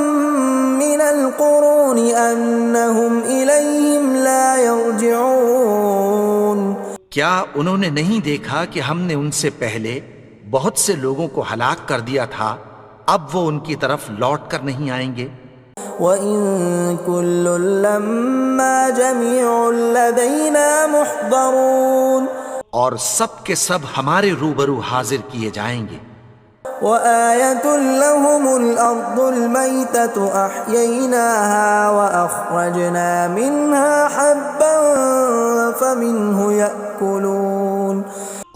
من القرون أنهم إليهم لا يرجعون، کیا انہوں نے نہیں دیکھا کہ ہم نے ان سے پہلے بہت سے لوگوں کو ہلاک کر دیا تھا، اب وہ ان کی طرف لوٹ کر نہیں آئیں گے؟ وَإِن كُلٌّ لَّمَّا جَمِيعٌ لَّدَيْنَا مُحْضَرُونَ، اور سب کے سب ہمارے روبرو حاضر کیے جائیں گے۔ وَآيَةٌ لَّهُمُ الْأَرْضُ الْمَيْتَةُ أَحْيَيْنَاهَا وَأَخْرَجْنَا مِنْهَا حَبًّا فَمِنْهُ يَأْكُلُونَ،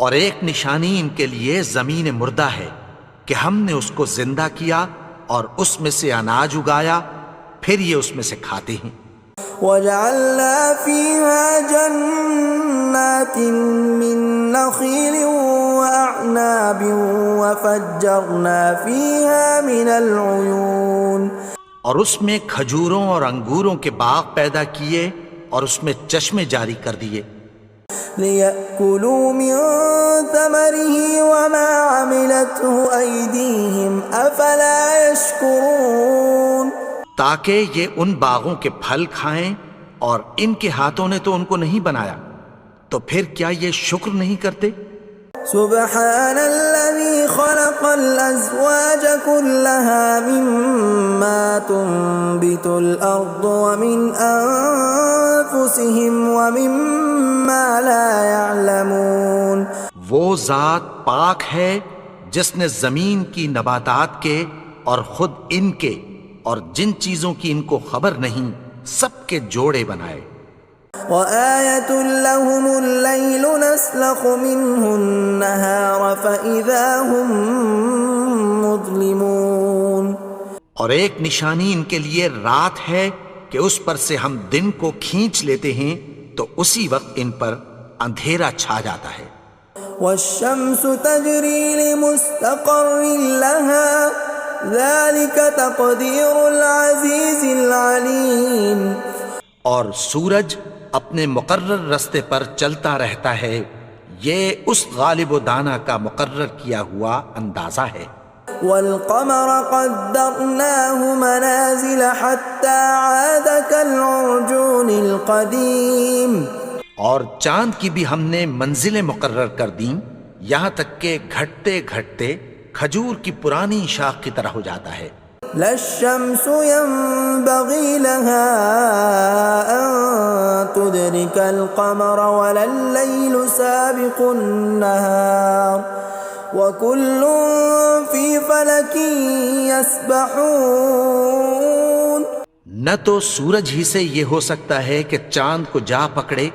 اور ایک نشانی ان کے لیے زمین مردہ ہے کہ ہم نے اس کو زندہ کیا اور اس میں سے اناج اگایا، پھر یہ اس میں سے کھاتے ہیں۔ وَجَعَلْنَا فِيهَا جَنَّاتٍ مِّن نَّخِيلٍ وَأَعْنَابٍ وَفَجَّرْنَا فِيهَا مِنَ الْعُيُونِ، اور اس میں کھجوروں اور انگوروں کے باغ پیدا کیے اور اس میں چشمے جاری کر دیے۔ لِيَأْكُلُوا مِن ثَمَرِهِ وَمَا عَمِلَتْهُ أَيْدِيهِمْ أَفَلَا يَشْكُرُونَ، تاکہ یہ ان باغوں کے پھل کھائیں، اور ان کے ہاتھوں نے تو ان کو نہیں بنایا، تو پھر کیا یہ شکر نہیں کرتے؟ سبحان الذي خلق الأزواج كلها مما تنبت الأرض ومن أنفسهم ومما لا يعلمون، وہ ذات پاک ہے جس نے زمین کی نباتات کے اور خود ان کے اور جن چیزوں کی ان کو خبر نہیں سب کے جوڑے بنائے۔ وآية لهم الليل نسلخ منه النهار فإذا هم مظلمون، اور ایک نشانی ان کے لیے رات ہے کہ اس پر سے ہم دن کو کھینچ لیتے ہیں تو اسی وقت ان پر اندھیرا چھا جاتا ہے۔ والشمس تجري لمستقر لها ذلك تقدير العزيز العليم، اور سورج اپنے مقرر رستے پر چلتا رہتا ہے، یہ اس غالب و دانا کا مقرر کیا ہوا اندازہ ہے۔ والقمر قدرناه منازل حتى عاد كالعرجون القديم، اور چاند کی بھی ہم نے منزلیں مقرر کر دیں، یہاں تک کہ گھٹتے گھٹتے کھجور کی پرانی شاخ کی طرح ہو جاتا ہے۔ لا الشمس ينبغي لها أن تدرك القمر ولا الليل سابق النهار وكل في فلك يسبحون. نہ تو سورج ہی سے یہ ہو سکتا ہے کہ چاند کو جا پکڑے،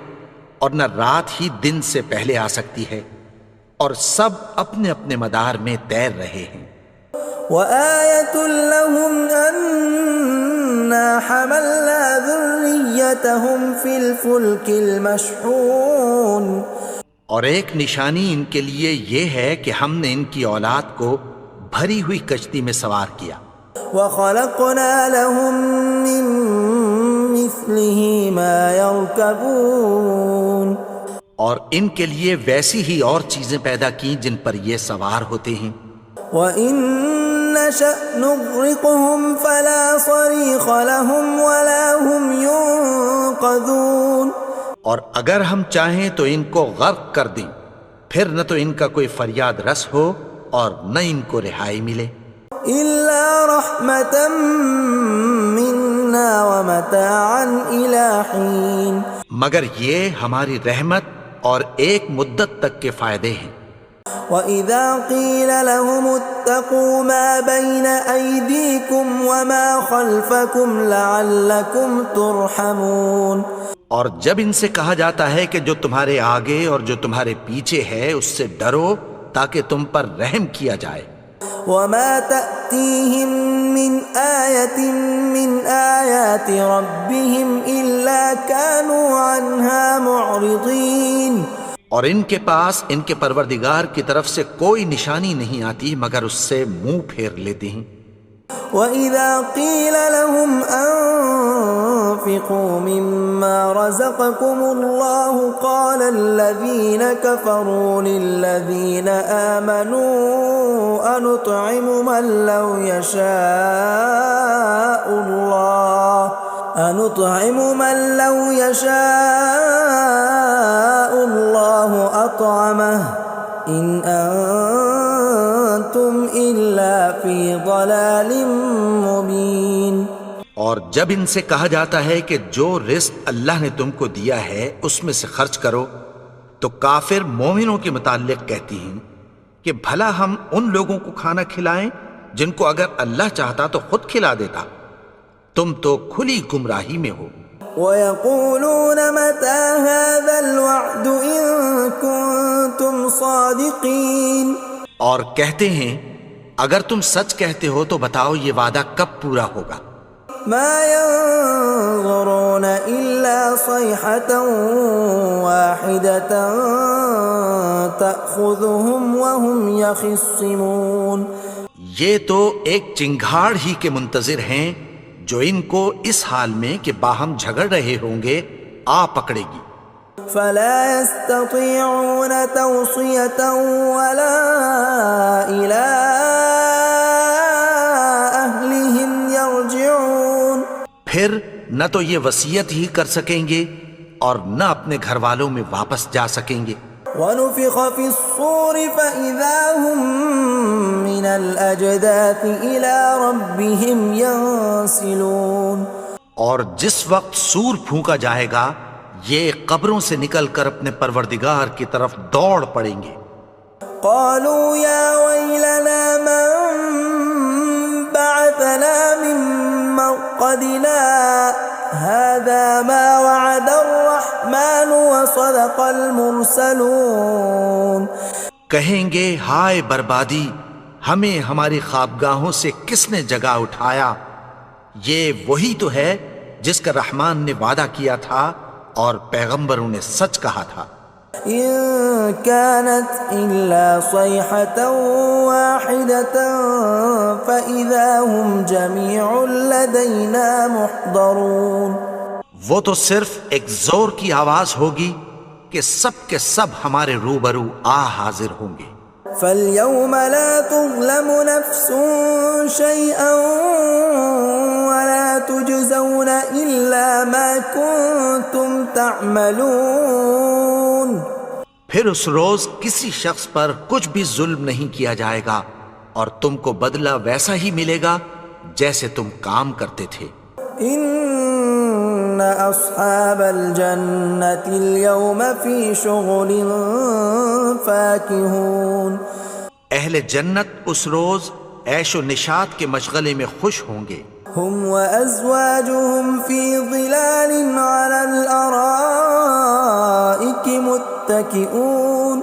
اور نہ رات ہی دن سے پہلے آ سکتی ہے، اور سب اپنے اپنے مدار میں تیر رہے ہیں. وآية لهم أنا حملنا ذريتهم في الفلك المشحون. اور ایک نشانی ان کے لیے یہ ہے کہ ہم نے ان کی اولاد کو بھری ہوئی کشتی میں سوار کیا. وخلقنا لهم من مثله ما يركبون. اور ان کے لیے ویسی ہی اور چیزیں پیدا کی جن پر یہ سوار ہوتے ہیں. وَإِن نَّشَأْ نُغْرِقْهُمْ فَلَا صَرِيخَ لَهُمْ وَلَا هُمْ يُنقَذُونَ. اور اگر ہم چاہیں تو ان کو غرق کر دیں، پھر نہ تو ان کا کوئی فریاد رس ہو اور نہ ان کو رہائی ملے. إِلَّا رَحْمَةً مِّنَّا وَمَتَاعًا إِلَىٰ حِينٍ. مگر یہ ہماری رحمت اور ایک مدت تک کے فائدے ہیں. وَإِذَا قِيلَ لَهُمُ اتَّقُوا مَا بَيْنَ أَيْدِيكُمْ وَمَا خَلْفَكُمْ لَعَلَّكُمْ تُرْحَمُونَ. اور جب ان سے کہا جاتا ہے کہ جو تمہارے آگے اور جو تمہارے پیچھے ہے اس سے ڈرو تاکہ تم پر رحم کیا جائے. وَمَا تَأْتِيهِم مِّنْ آيَةٍ مِّنْ آيَاتِ رَبِّهِمْ إِلَّا كَانُوا عَنْهَا مُعْرِضِينَ. اور ان کے پاس ان کے پروردگار کی طرف سے کوئی نشانی نہیں آتی مگر اس سے منہ پھیر لیتے ہیں. وَإِذَا قِيلَ لَهُمْ أَنفِقُوا مِمَّا رَزَقَكُمُ اللَّهُ قَالَ الَّذِينَ كَفَرُوا لِلَّذِينَ آمَنُوا أَنُطْعِمُ مَن لَّوْ يَشَاءُ اللَّهُ أَطْعَمَهُ إِنْ أَنتُمْ إِلَّا فِي ضَلَالٍ مُّبِينٍ. اور جب ان سے کہا جاتا ہے کہ جو رزق اللہ نے تم کو دیا ہے اس میں سے خرچ کرو، تو کافر مومنوں کے متعلق کہتی ہیں کہ بھلا ہم ان لوگوں کو کھانا کھلائیں جن کو اگر اللہ چاہتا تو خود کھلا دیتا. تم تو کھلی گمراہی میں ہو. وَيَقُولُونَ مَتَىٰ هَٰذَا الْوَعْدُ إِن كُنتُمْ صَادِقِينَ. اور کہتے ہیں اگر تم سچ کہتے ہو تو بتاؤ یہ وعدہ کب پورا ہوگا. مَا يَنظُرُونَ إِلَّا صَيْحَةً وَاحِدَةً تَأْخُذُهُمْ وَهُمْ يَخِصِّمُونَ. یہ تو ایک چنگھاڑ ہی کے منتظر ہیں جو ان کو اس حال میں کہ باہم جھگڑ رہے ہوں گے آ پکڑے گی. فَلَا يَسْتَطِيعُونَ تَوْصِيَةً وَلَا إِلَىٰ أَهْلِهِمْ يَرْجِعُونَ. پھر نہ تو یہ وصیت ہی کر سکیں گے اور نہ اپنے گھر والوں میں واپس جا سکیں گے. وَنُفِخَ فِي الصُّورِ فَإِذَا هُم مِّنَ الْأَجْدَاثِ إِلَىٰ رَبِّهِمْ يَنسِلُونَ. اور جس وقت سور پھونکا جائے گا یہ قبروں سے نکل کر اپنے پروردگار کی طرف دوڑ پڑیں گے. قَالُوا يَا وَيْلَنَا مَن بَعَثَنَا مِن مَّرْقَدِنَا هَٰذَا مَا وَعَدَ الرَّحْمَٰنُ وَصَدَقَ الْمُرْسَلُونَ. کہیں گے ہائے بربادی، ہمیں ہماری خوابگاہوں سے کس نے جگا اٹھایا. یہ وہی تو ہے جس کا رحمان نے وعدہ کیا تھا اور پیغمبروں نے سچ کہا تھا. إِن كَانَتْ إِلَّا صَيْحَةً وَاحِدَةً فَإِذَا هُمْ جَمِيعٌ لَّدَيْنَا مُحْضَرُونَ. وہ تو صرف ایک زور کی آواز ہوگی کہ سب کے سب ہمارے روبرو آ حاضر ہوں گے. فَالْيَوْمَ لَا تُظْلَمُ نَفْسٌ شَيْئًا وَلَا تُجْزَوْنَ إِلَّا مَا كُنتُمْ تَعْمَلُونَ. پھر اس روز کسی شخص پر کچھ بھی ظلم نہیں کیا جائے گا اور تم کو بدلہ ویسا ہی ملے گا جیسے تم کام کرتے تھے. إِنَّ أَصْحَابَ الْجَنَّةِ الْيَوْمَ فِي شُغُلٍ فَاكِهُونَ. اہل جنت اس روز عیش و نشاط کے مشغلے میں خوش ہوں گے. هم وأزواجهم في ظلال على الأرائك متكئون.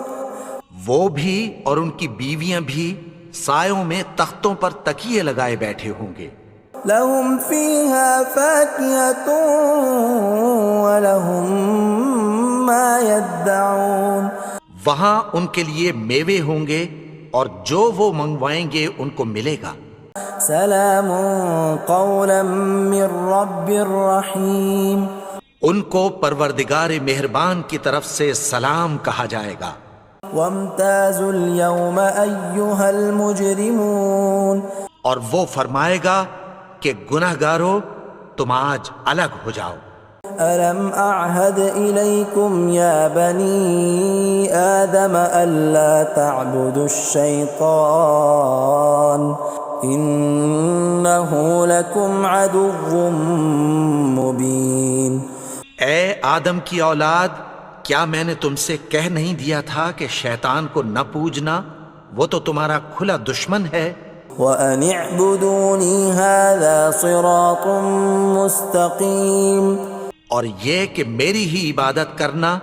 وہ بھی اور ان کی بیویاں بھی سایوں میں تختوں پر تکیے لگائے بیٹھے ہوں گے. لهم فيها فاكهة ولهم ما يدعون. وہاں ان کے لیے میوے ہوں گے اور جو وہ منگوائیں گے ان کو ملے گا. سلام قولا من رب رحیم. ان کو پروردگار مہربان کی طرف سے سلام کہا جائے گا. وامتازوا اليوم أيها المجرمون. اور وہ فرمائے گا کہ گنہگارو تم آج الگ ہو جاؤ. ألم أعهد إليكم يا بني آدم ألا تعبدوا الشيطان إنه لكم عدو مبين. اے آدم کی اولاد، کیا میں نے تم سے کہہ نہیں دیا تھا کہ شیطان کو نہ پوجنا؟ وہ تو تمہارا کھلا دشمن ہے. وَأَنِ اعْبُدُونِي هَذَا صِرَاطٌ مُسْتَقِيمٌ. اور یہ کہ میری ہی عبادت کرنا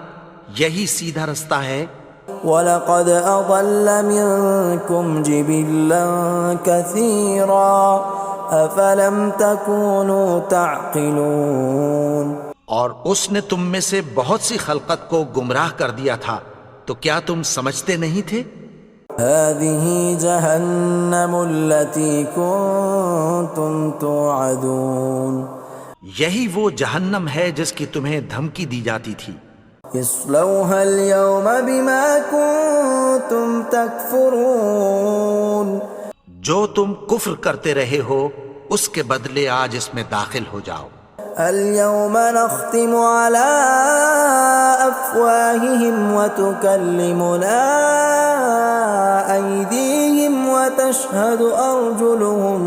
یہی سیدھا رستہ ہے. وَلَقَدْ أَضَلَّ مِنكُمْ جِبِلًّا كَثِيرًا أَفَلَمْ تَكُونُوا تَعْقِلُونَ. اور اس نے تم میں سے بہت سی خلقت کو گمراہ کر دیا تھا، تو کیا تم سمجھتے نہیں تھے؟ هَذِهِ جَهَنَّمُ الَّتِي كُنتُمْ تُوعَدُونَ. یہی وہ جہنم ہے جس کی تمہیں دھمکی دی جاتی تھی. اصلوها اليوم بما كنتم تكفرون. جو تم کفر کرتے رہے ہو اس کے بدلے آج اس میں داخل ہو جاؤ. اليوم نختم على أفواههم وتكلمنا أيديهم وتشهد أرجلهم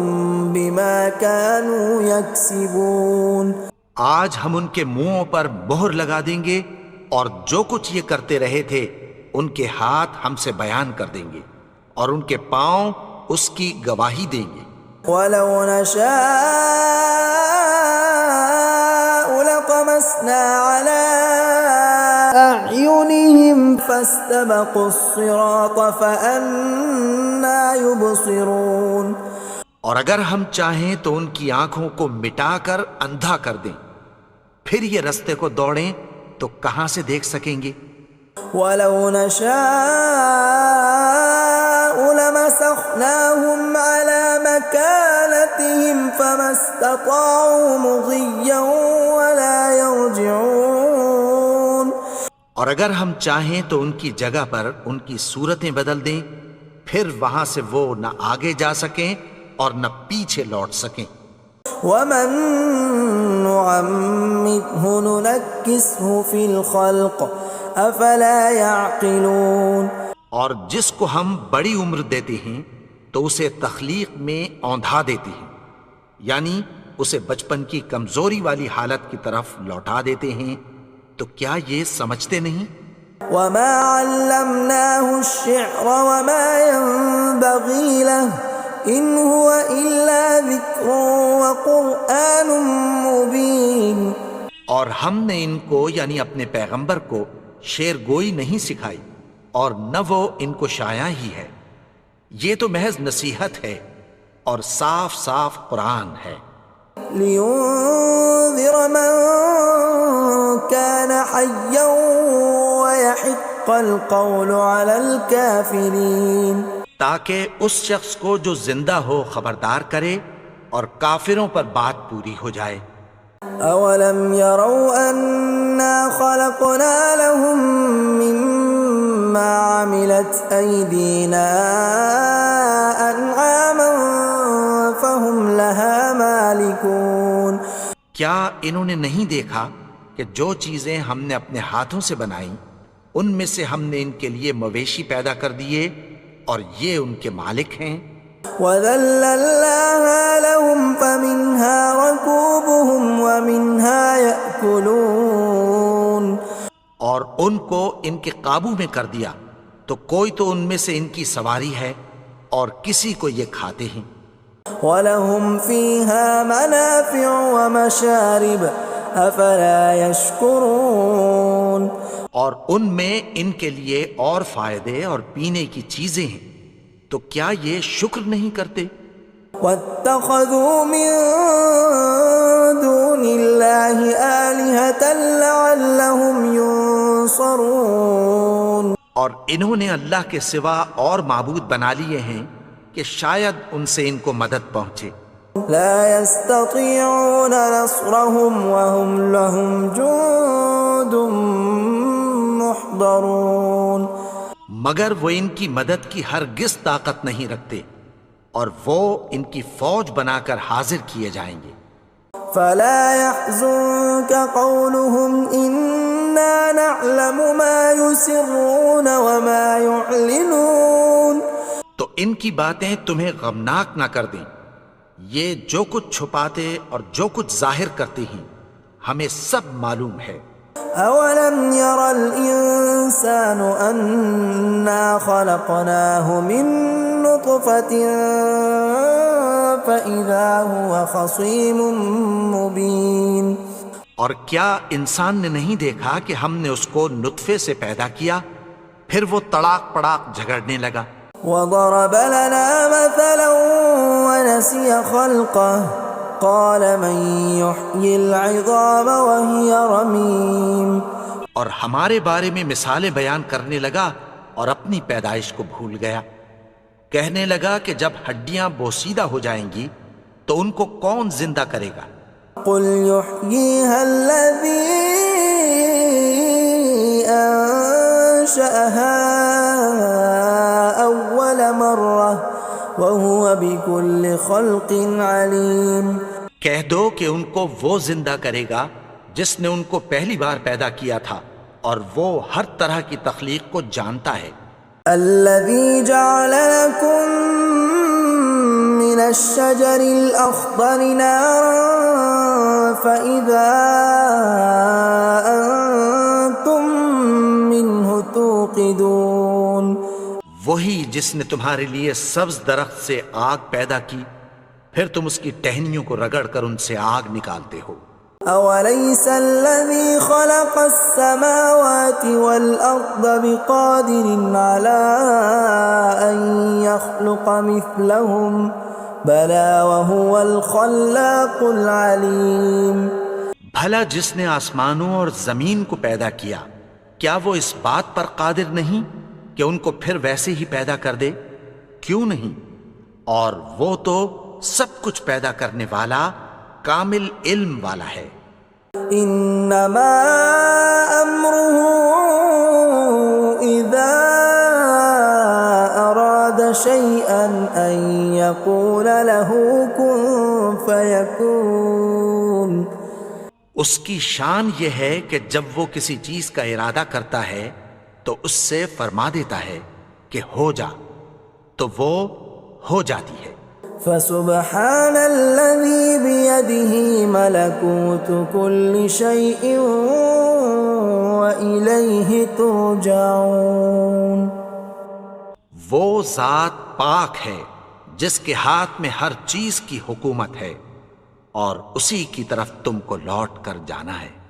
بما كانوا يكسبون. آج ہم ان کے منہوں پر مہر لگا دیں گے اور جو کچھ یہ کرتے رہے تھے ان کے ہاتھ ہم سے بیان کر دیں گے اور ان کے پاؤں اس کی گواہی دیں گے. وَلَوْ نَشَاءُ لَطَمَسْنَا عَلَىٰ أَعْيُنِهِمْ فَاسْتَبَقُوا الصِّرَاطَ فَأَنَّىٰ يُبْصِرُونَ. اور اگر ہم چاہیں تو ان کی آنکھوں کو مٹا کر اندھا کر دیں، پھر یہ رستے کو دوڑیں تو کہاں سے دیکھ سکیں گے. وَلَوْ نَشَاءُ لَمَسَخْنَاهُمْ عَلَىٰ مَكَانَتِهِمْ فَمَا اسْتَطَاعُوا مُضِيًّا وَلَا يَرْجِعُونَ. اور اگر ہم چاہیں تو ان کی جگہ پر ان کی صورتیں بدل دیں، پھر وہاں سے وہ نہ آگے جا سکیں اور نہ پیچھے لوٹ سکیں. وَمَن نُّعَمِّرْهُ نُنَكِّسْهُ فِي الْخَلْقِ أَفَلَا يَعْقِلُونَ. اور جس کو ہم بڑی عمر دیتے ہیں تو اسے تخلیق میں اوندھا دیتے ہیں، یعنی اسے بچپن کی کمزوری والی حالت کی طرف لوٹا دیتے ہیں. تو کیا یہ سمجھتے نہیں؟ وَمَا عَلَّمْنَاهُ الشِّعْرَ وَمَا يَنبَغِي لَهُ إِنْ هُوَ إِلَّا ذِكْرٌ وَقُرْآنٌ مُبِينٌ. اور ہم نے ان کو یعنی اپنے پیغمبر کو شعر گوئی نہیں سکھائی اور نہ وہ ان کو شاعر ہی ہے، یہ تو محض نصیحت ہے اور صاف صاف قرآن ہے. لِيُنذِرَ مَن كَانَ حَيًّا وَيَحِقَّ الْقَوْلُ عَلَى الْكَافِرِينَ. تاکہ اس شخص کو جو زندہ ہو خبردار کرے اور کافروں پر بات پوری ہو جائے. أَوَلَمْ يَرَوْا أَنَّا خَلَقْنَا لَهُم مِّمَّا عَمِلَتْ أَيْدِينَا أَنْعَامًا فَهُمْ لَهَا مَالِكُونَ. کیا انہوں نے نہیں دیکھا کہ جو چیزیں ہم نے اپنے ہاتھوں سے بنائیں ان میں سے ہم نے ان کے لیے مویشی پیدا کر دیے اور یہ ان کے مالک ہیں. وَذَلَّلْنَاهَا لَهُمْ فَمِنْهَا رَكُوبُهُمْ وَمِنْهَا يَأْكُلُونَ. اور ان کو ان کے قابو میں کر دیا تو کوئی تو ان میں سے ان کی سواری ہے اور کسی کو یہ کھاتے ہیں۔ وَلَهُمْ فِيهَا مَنَافِعُ وَمَشَارِبُ أَفَلَا يَشْكُرُونَ۔ اور ان میں ان کے لیے اور فائدے اور پینے کی چیزیں ہیں، تو کیا یہ شکر نہیں کرتے؟ وَاتَّخَذُوا مِن دُونِ اللَّهِ آلِهَةً لَعَلَّهُمْ يُنصَرُونَ۔ اور انہوں نے اللہ کے سوا اور معبود بنا لیے ہیں کہ شاید ان سے ان کو مدد پہنچے۔ لا يستطيعون نصرهم وهم لهم جند محضرون۔ مگر وہ ان کی مدد کی ہرگز طاقت نہیں رکھتے، اور وہ ان کی فوج بنا کر حاضر کیے جائیں گے۔ فلا يحزنك قولهم إنا نعلم ما يسرون وما يعلنون۔ تو ان کی باتیں تمہیں غمناک نہ کر دیں، یہ جو کچھ چھپاتے اور جو کچھ ظاہر کرتے ہیں ہمیں سب معلوم ہے۔ أولم ير الإنسان أنا خلقناه من نطفة فإذا هو خصيم مبين۔ اور کیا انسان نے نہیں دیکھا کہ ہم نے اس کو نطفے سے پیدا کیا، پھر وہ تڑاک پڑاک جھگڑنے لگا۔ وضرب لنا مثلا ونسي خلقه قال من يحيي العظام وهي رميم۔ اور ہمارے بارے میں مثالیں بیان کرنے لگا اور اپنی پیدائش کو بھول گیا۔ کہنے لگا کہ جب ہڈیاں بوسیدہ ہو جائیں گی تو ان کو کون زندہ کرے گا؟ قل يحييها الذي أنشأها أول مرة وهو بكل خلق عليم۔ کہہ دو کہ ان کو وہ زندہ کرے گا جس نے ان کو پہلی بار پیدا کیا تھا، اور وہ ہر طرح کی تخلیق کو جانتا ہے۔ الذي جعل لكم من الشجر الأخضر نارا فإذا أنتم منه توقدون۔ وہی جس نے تمہارے لیے سبز درخت سے آگ پیدا کی، پھر تم اس کی ٹہنیوں کو رگڑ کر ان سے آگ نکالتے ہو۔ أوليس الذي خلق السماوات والأرض بقادر على أن يخلق مثلهم بلى وهو الخلاق العليم۔ بھلا جس نے آسمانوں اور زمین کو پیدا کیا، کیا وہ اس بات پر قادر نہیں کہ ان کو پھر ویسے ہی پیدا کر دے؟ کیوں نہیں؟ اور وہ تو سب کچھ پیدا کرنے والا، کامل علم والا ہے۔ انما امره اذا اراد شيئا ان يقول له كن فيكون۔ اس کی شان یہ ہے کہ جب وہ کسی چیز کا ارادہ کرتا ہے تو اس سے فرما دیتا ہے کہ ہو جا، تو وہ ہو جاتی ہے۔ فسبحان الذي بيده ملكوت كل شيء وإليه ترجعون۔ وہ ذات پاک ہے جس کے ہاتھ میں ہر چیز کی حکومت ہے، اور اسی کی طرف تم کو لوٹ کر جانا ہے۔